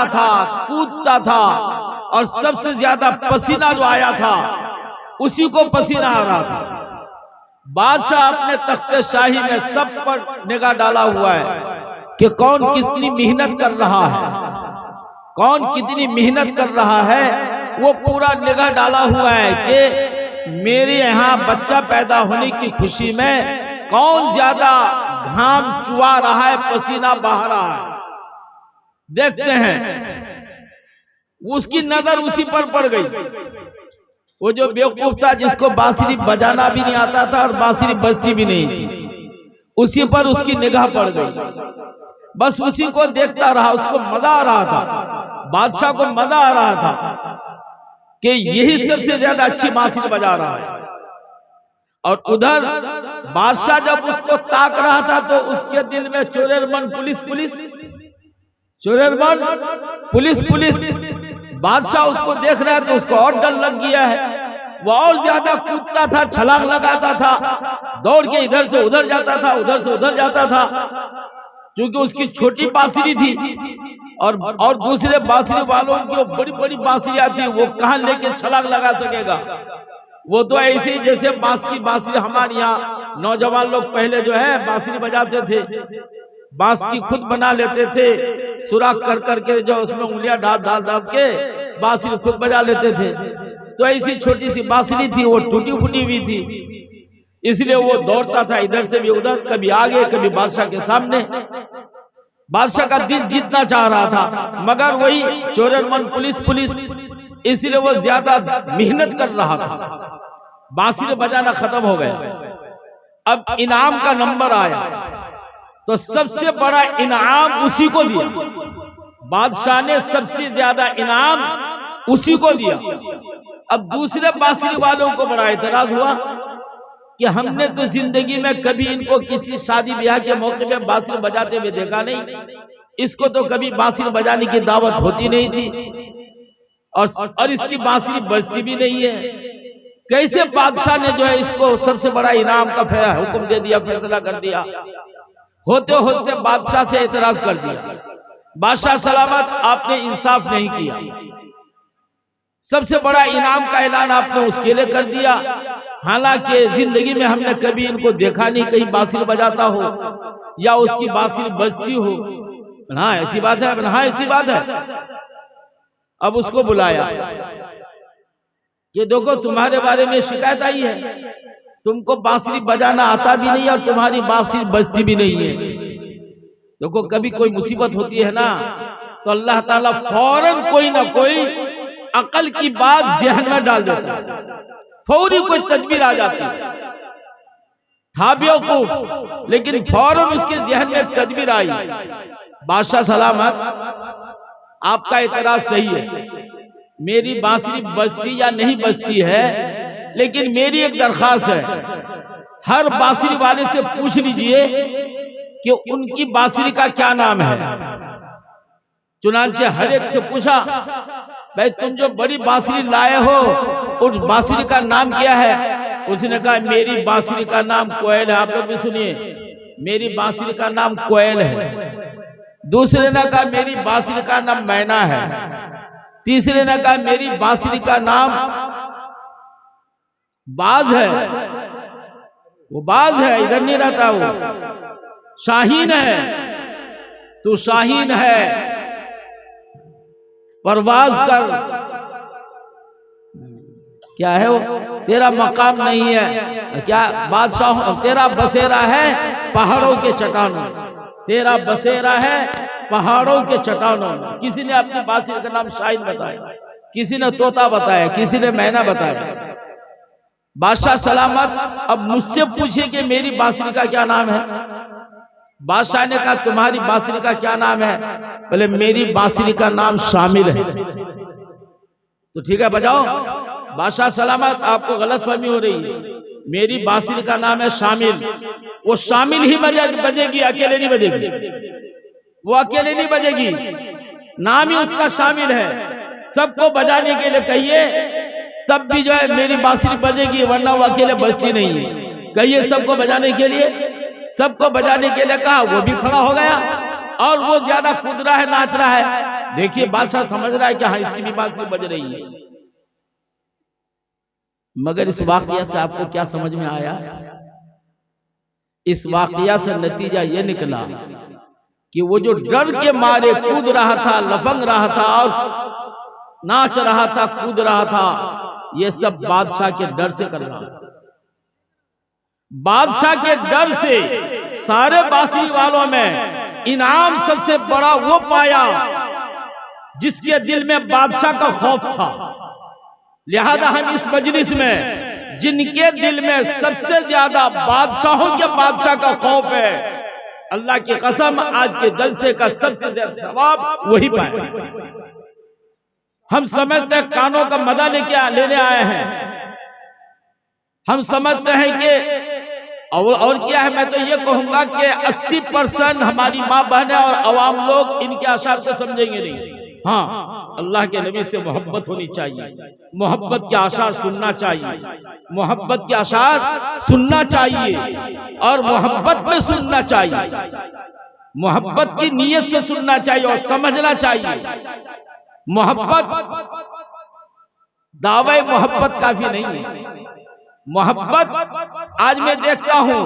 था, कूदता था और सबसे ज्यादा पसीना जो आया था उसी को पसीना आ रहा था। बादशाह अपने तख्ते शाही में सब पर निगाह डाला हुआ है कि कौन कितनी मेहनत कर रहा है, कौन कितनी मेहनत कर रहा है। वो पूरा निगाह डाला हुआ है कि मेरे यहाँ बच्चा पैदा होने की खुशी में कौन ज्यादा घाम चुआ रहा है, पसीना बहा रहा है। देखते हैं, उसकी नजर उसी पर पड़ गई। वो जो बेवकूफ था जिसको बांसुरी बजाना भी नहीं आता था और बांसुरी बजती भी नहीं थी, उसी पर उसकी निगाह पड़ गई। बस उसी को देखता रहा, उसको मजा आ रहा था, बादशाह को मजा आ रहा था कि यही सबसे ज्यादा अच्छी बांसुरी बजा रहा है। और उधर बादशाह जब उसको ताक रहा था तो उसके दिल में चोरेरमन पुलिस पुलिस, चोरेरमन पुलिस पुलिस। बादशाह उसको देख रहा है तो उसको और डर लग गया है। वो और ज्यादा कूदता था, छलांग लगाता था, दौड़ के इधर से उधर जाता था, उधर से उधर जाता था। क्योंकि उसकी छोटी बांसुरी थी और दूसरे बांसुरी वालों की बड़ी बड़ी बांसुरियां थी, वो कहां लेके छलांग लगा सकेगा। वो तो ऐसे ही जैसे बांस की बांसुरी हमारे यहाँ नौजवान लोग पहले जो है बांसुरी बजाते थे, बांस की खुद बना लेते थे, सुराख कर करके जो उसमें उंगलियां डाल के बांसुरी खुद बजा लेते थे। तो ऐसी छोटी सी बांसुरी थी, वो टूटी फूटी हुई थी, इसलिए वो दौड़ता था इधर से भी उधर, कभी आगे कभी बादशाह के सामने। बादशाह का दिल जीतना चाह रहा था, मगर वही चोरेरमन पुलिस पुलिस, इसलिए वो ज्यादा मेहनत कर रहा था। बांसुरी बजाना खत्म हो गया। अब इनाम का नंबर आया तो सबसे बड़ा इनाम उसी को दिया। बादशाह ने सबसे ज्यादा इनाम उसी को दिया। अब दूसरे बांसुरी वालों को बड़ा एतराज हुआ कि हमने तो जिंदगी में कभी इनको किसी शादी ब्याह के मौके में बांसुरी बजाते हुए देखा नहीं, इसको तो कभी बांसुरी बजाने की दावत होती नहीं थी और इसकी बांसुरी बजती भी नहीं है। कैसे बादशाह ने जो है इसको सबसे बड़ा इनाम का हुक्म दे दिया, फैसला कर दिया। होते होते बादशाह से एतराज कर दिया, बादशाह सलामत आपने इंसाफ नहीं किया, सबसे बड़ा इनाम का ऐलान आपने उसके लिए कर दिया, हालांकि जिंदगी में हमने कभी इनको देखा नहीं कहीं बांसुरी बजाता हो या उसकी बांसुरी बजती हो। हाँ ऐसी बात है, हाँ ऐसी बात है। अब उसको बुलाया, ये देखो तुम्हारे बारे में शिकायत आई है, तुमको बांसुरी बजाना आता भी नहीं और तुम्हारी बांसुरी बजती भी नहीं है। देखो कभी कोई मुसीबत होती है ना तो अल्लाह ताला फौरन कोई ना कोई अकल की बात ज़हन में डाल देता है, फौरी कोई तदबीर आ जाती है। था बेवकूफ लेकिन फौरन उसके ज़हन में तदबीर आई। बादशाह सलामत आपका एतराज सही है, मेरी बांसुरी बजती या नहीं बजती है, लेकिन मेरी एक दरखास्त है, हर बांसुरी वाले से पूछ लीजिए कि उनकी बांसुरी का क्या नाम है। चुनांचे हर एक से पूछा, भाई तुम जो बड़ी बांसुरी लाए हो उस बांसुरी का नाम क्या है। उसने कहा मेरी बांसुरी का नाम कोयल है। आप लोग भी सुनिए, मेरी बांसुरी का नाम कोयल है। दूसरे ने कहा मेरी बांसुरी का नाम मैना है। तीसरे ने कहा मेरी बांसुरी का नाम बाज है। वो बाज है, इधर नहीं रहता, वो शाहीन है। तू शाहीन है, परवाज कर। क्या है वो, तेरा मकाम नहीं है। क्या बादशाह, तेरा बसेरा है पहाड़ों के चट्टानों, तेरा बसेरा है पहाड़ों के चट्टानों। किसी ने अपनी बांसुरी का नाम शाहीन बताया, किसी ने तोता बताया, किसी ने मैना बताया। बादशाह सलामत अब मुझसे पूछे कि मेरी बांसुरी का क्या नाम है। बादशाह ने कहा तुम्हारी बांसुरी का क्या नाम है। बोले मेरी बांसुरी का नाम शामिल है। तो ठीक है बजाओ। बादशाह सलामत आपको गलतफहमी हो रही है, मेरी बांसुरी का नाम है शामिल। वो शामिल ही बजेगी, अकेले नहीं बजेगी, वो अकेले नहीं बजेगी, नाम ही उसका शामिल है। सबको बजाने के लिए कहिए, तब भी जो है मेरी बांसुरी बजेगी, वरना वो अकेले बजती नहीं है। कहिए सबको बजाने के लिए, सबको बजाने के लिए कहा, वो भी खड़ा हो गया और वो ज्यादा कूद रहा है, नाच रहा है। देखिए बादशाह समझ रहा है कि हाँ इसकी भी बात बज रही है, मगर इस वाकया से आपको क्या समझ में आया? इस वाकया से नतीजा ये निकला कि वो जो डर के मारे कूद रहा था, लफंग रहा था और नाच रहा था, कूद रहा था, ये सब बादशाह के डर से कर रहा था। बादशाह के डर से सारे बांसुरी वालों में इनाम सबसे बड़ा वो पाया जिसके दिल में बादशाह का खौफ था। लिहाजा हम इस मजलिस में जिनके दिल में सबसे ज्यादा बादशाहों के बादशाह का खौफ है, अल्लाह की कसम आज के जलसे का सबसे ज्यादा सवाब वही पाए। हम समझते हैं कानों का मजा लेने आए हैं, हम समझते हैं कि और क्या है। मैं तो ये कहूंगा कि 80% हमारी माँ बहनें और अवाम लोग इनके आशार को समझेंगे नहीं। हाँ, अल्लाह के नबी से मोहब्बत होनी चाहिए, मोहब्बत के आशार सुनना चाहिए, मोहब्बत के आशार सुनना चाहिए और मोहब्बत में सुनना चाहिए, मोहब्बत की नीयत से सुनना चाहिए और समझना चाहिए। मोहब्बत दावे मोहब्बत काफी नहीं है। मोहब्बत आज मैं देखता हूं,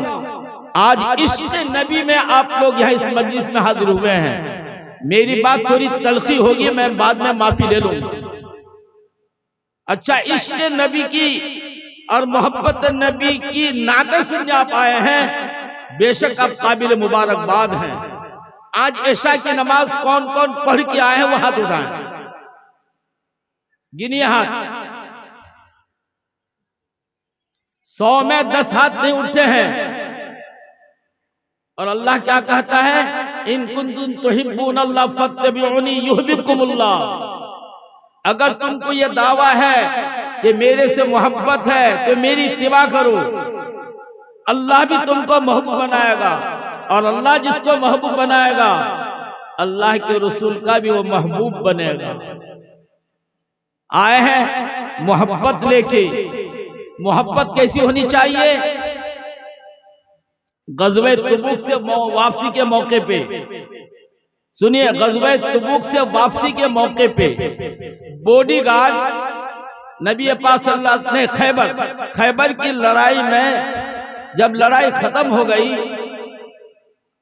आज इश्क़ नबी में आप लोग यहाँ इस मजलिस में हाजिर हुए हैं। मेरी बात थोड़ी तलखी होगी, मैं बाद में माफी ले लूंगा। अच्छा, इश्क़ नबी की और मोहब्बत नबी की नाते सुनने आप आए हैं, बेशक आप काबिल मुबारकबाद हैं। आज ऐशा की नमाज कौन कौन पढ़ के आए हैं वो हाथ उठाएं, गिनिए हाथ। 100 में 10 हाथ नहीं उठे हैं। और अल्लाह क्या कहता है, इन कुंतुम तुहिब्बूनल्लाह फत्तबिऊनी युहब्बुकुमुल्लाह। अगर तुमको ये दावा है कि मेरे से मोहब्बत है तो मेरी इत्तिबा करो, अल्लाह भी तुमको महबूब बनाएगा और अल्लाह जिसको महबूब बनाएगा अल्लाह के रसूल का भी वो महबूब बनेगा। आए हैं मोहब्बत लेके। मोहब्बत कैसी होनी चाहिए? गज़वे तबूक से वापसी के मौके पे सुनिए, गज़वे तबूक से वापसी के मौके पे बॉडीगार्ड नबी पाक सल्लल्लाहु अलैहि वसल्लम ने खैबर की लड़ाई में जब लड़ाई खत्म हो गई,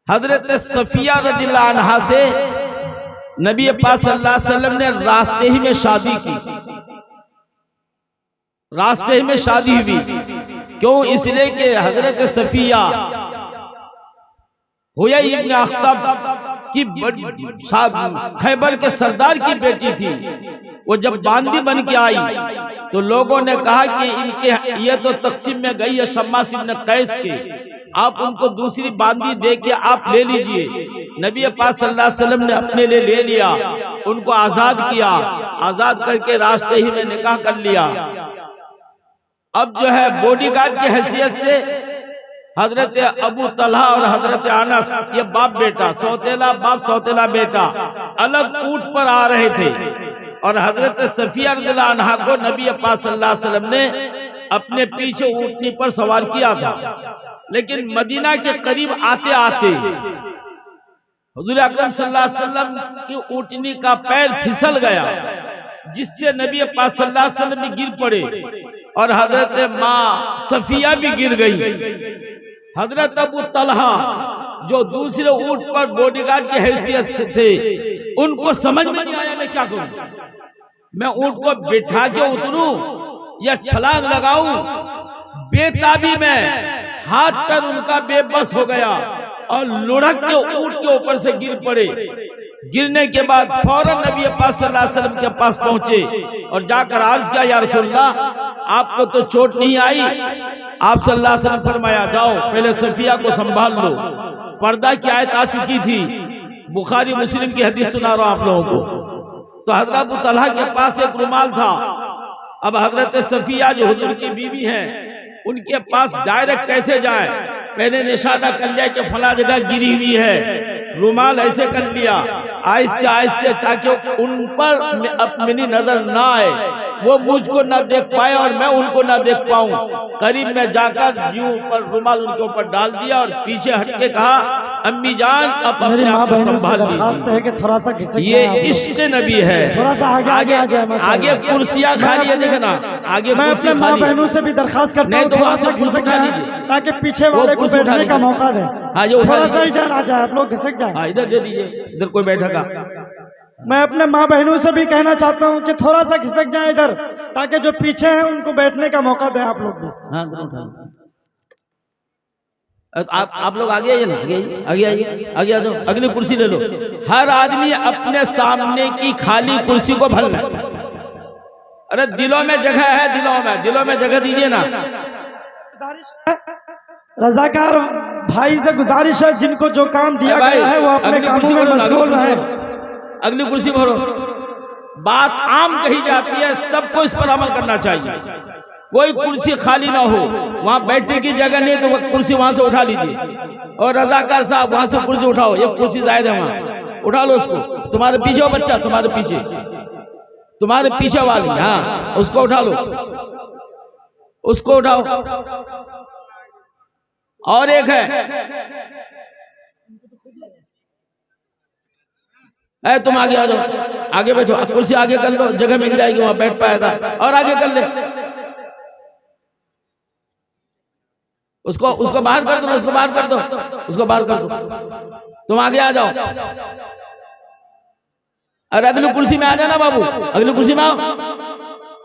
हजरत सफिया रज़ियल्लाहु अन्हा से नबी पाक सल्लल्लाहु अलैहि वसल्लम ने रास्ते ही में शादी की। रास्ते में शादी हुई। क्यों? इसलिए कि हजरत सफिया हुयई इब्न अख्तब की खैबर के सरदार की बेटी थी। वो जब बांदी बन के आई तो लोगों ने कहा कि इनके ये तो तकसीम में गई है शम्मास इब्न कैस के, आप उनको दूसरी बांदी दे के आप ले लीजिए। नबी पाक सल्लल्लाहु अलैहि वसल्लम ने अपने लिए ले लिया, उनको आजाद किया, आजाद करके रास्ते ही में निकाह कर लिया। अब जो है बॉडीगार्ड की हैसियत से हजरत अबू तलहा और हजरत अनस, ये बाप बेटा, सौतेला बाप सौतेला बेटा, अलग ऊंट पर आ रहे थे और हजरत सफिया रज़ियल्लाहु अन्हा को नबी पाक सल्लल्लाहु अलैहि वसल्लम ने अपने पीछे ऊंटनी पर सवार किया था। लेकिन मदीना के करीब आते आते हुजूर अकरम सल्लल्लाहु अलैहि वसल्लम की ऊंटनी का पैर फिसल गया, जिससे नबी पाक सल्लल्लाहु अलैहि वसल्लम भी गिर पड़े और हजरत माँ सफिया भी गिर गई। हजरत अबू तलहा जो दूसरे ऊंट पर बॉडीगार्ड की हैसियत से थे, उनको समझ में नहीं आया मैं क्या करूं, मैं ऊंट को बिठा के उतरूं या छलांग लगाऊं। बेताबी में हाथ पैर उनका बेबस हो गया और लुढ़क के ऊंट के ऊपर से गिर पड़े। गिरने के बाद फौरन नबी पाक सल्लल्लाहु अलैहि वसल्लम के पास पहुंचे और जाकर अर्ज किया, या रसूलल्लाह आपको तो चोट नहीं आई? आप सल्लल्लाहु अलैहि वसल्लम फरमाया, जाओ पहले सफिया को संभाल लो। पर्दा की आयत आ चुकी थी, बुखारी मुस्लिम की हदीस सुना रहा हूं आप लोगों को। तो हजरत अबू तलहा के पास एक रुमाल था। अब हजरत सफिया जो हुजूर की बीवी हैं, उनके पास डायरेक्ट कैसे जाए? पहले निशाना कर लिया कि फला जगह गिरी हुई है, रुमाल ऐसे कर लिया, आहिस्ते आहिस्ते, ताकि उन पर अपनी नजर ना आए, वो मुझको ना देख पाए और मैं उनको ना देख पाऊं। करीब में जाकर यूं ऊपर रुमाल उनके ऊपर डाल दिया और पीछे हट के कहा, अम्मी जान अब अपने आप को संभाल लीजिए। है कि थोड़ा सा ये इश्क नबी है। थोड़ा सा आगे आ जाए। आगे कुर्सियां खाली है, देखना आगे मैं अपने माँ बहनों से भी दरखास्त करता हूँ थोड़ा सा खिसक जाए, ताकि पीछे वाले को बैठने का मौका दे। थोड़ा सा ही जान आ जाए, आप लोग खिसक जाए। इधर दे दीजिए, इधर कोई बैठेगा। मैं अपने माँ बहनों से भी कहना चाहता हूँ कि थोड़ा सा खिसक जाए इधर, ताकि जो पीछे हैं उनको बैठने का मौका दें आप लोग भी। आप लोग आगे आइए ना, आगे आइए, आगे आ जाओ, अगली कुर्सी ले लो। हर आदमी अपने सामने की खाली कुर्सी को भर ले। अरे दिलों में जगह है, दिलों में जगह दीजिए ना। रजाकार भाई से गुजारिश है, जिनको जो काम दिया गया है वो अपने कामों में मशगूल रहे। अगली कुर्सी भरो। बात आम कही जाती है, सबको इस पर अमल करना चाहिए। कोई कुर्सी खाली ना हो, वहां बैठने की जगह नहीं तो वो कुर्सी वहां से उठा लीजिए। और रजाकार साहब वहां से कुर्सी उठाओ, ये कुर्सी जायद है, वहां उठा लो उसको। तुम्हारे पीछे हो बच्चा, तुम्हारे पीछे वाली, हाँ उसको उठा लो, उसको उठाओ। और एक है, तुम आगे आ जाओ, आगे बैठो, कुर्सी आगे कर लो, जगह मिल जाएगी, वहां बैठ पाएगा। और आगे कर ले, उसको बाहर कर दो, उसको बाहर कर दो। तुम आगे आ जाओ। अरे अगली कुर्सी में आ जाना बाबू, अगली कुर्सी में आओ।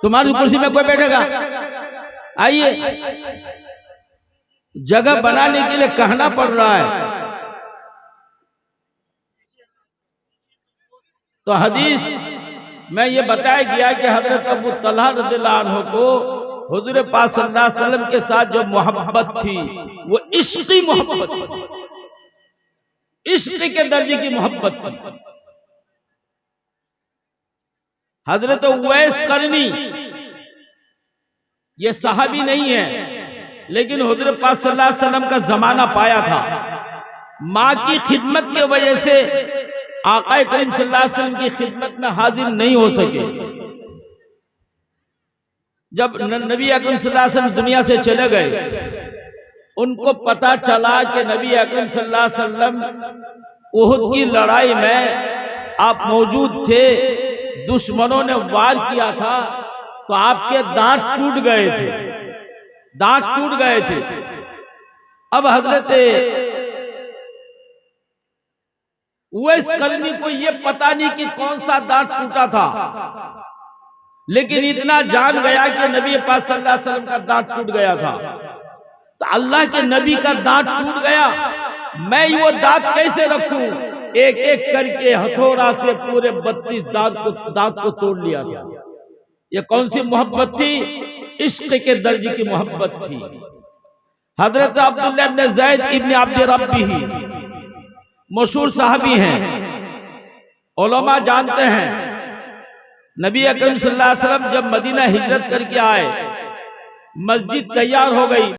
तुम्हारी कुर्सी में कोई बैठेगा, आइए। जगह बनाने के लिए कहना पड़ रहा है। तो हदीस में ये बताया गया कि हजरत अबू तलहा रज़ियल्लाहु अन्हु को हुजूर पाक सल्लल्लाहु अलैहि वसल्लम के साथ जो मोहब्बत थी वो इश्क़ी मोहब्बत, इश्क़ के दर्जे की मोहब्बत थी। हजरत उवैस करनी ये सहाबी नहीं है, लेकिन हुजूर पाक सल्लल्लाहु अलैहि वसल्लम का जमाना पाया था। माँ की खिदमत की वजह से आका करीम सल्लल्लाहु अलैहि वसल्लम की खिदमत में हाजिर नहीं हो सके। जब नबी अकरम सल्लल्लाहु अलैहि वसल्लम दुनिया से चले गए, उनको पता चला कि नबी अकरम सल्लल्लाहु अलैहि वसल्लम उहुद की लड़ाई में आप मौजूद थे, दुश्मनों ने वार किया था, तो आपके दांत टूट गए थे। अब हजरत उवैस करनी को ये पता नहीं कि कौन सा दांत टूटा था, लेकिन इतना जान गया कि नबी पाक सल्लल्लाहु अलैहि वसल्लम का दांत टूट गया था। तो अल्लाह के नबी का दांत टूट गया, मैं वो दांत कैसे रखूं? एक एक करके हथौड़ा से पूरे 32 दांत को तोड़ लिया था। ये कौन सी मोहब्बत थी? इश्क के दर्जे की मोहब्बत थी। हजरत अब्दुल्लाह इब्न ज़ैद इब्न अब्द रब्बी मशहूर साहबी हैं, उलमा जानते हैं। नबी अकरम सल्लल्लाहु अलैहि वसल्लम जब मदीना हिजरत करके आए, मस्जिद तैयार हो गई।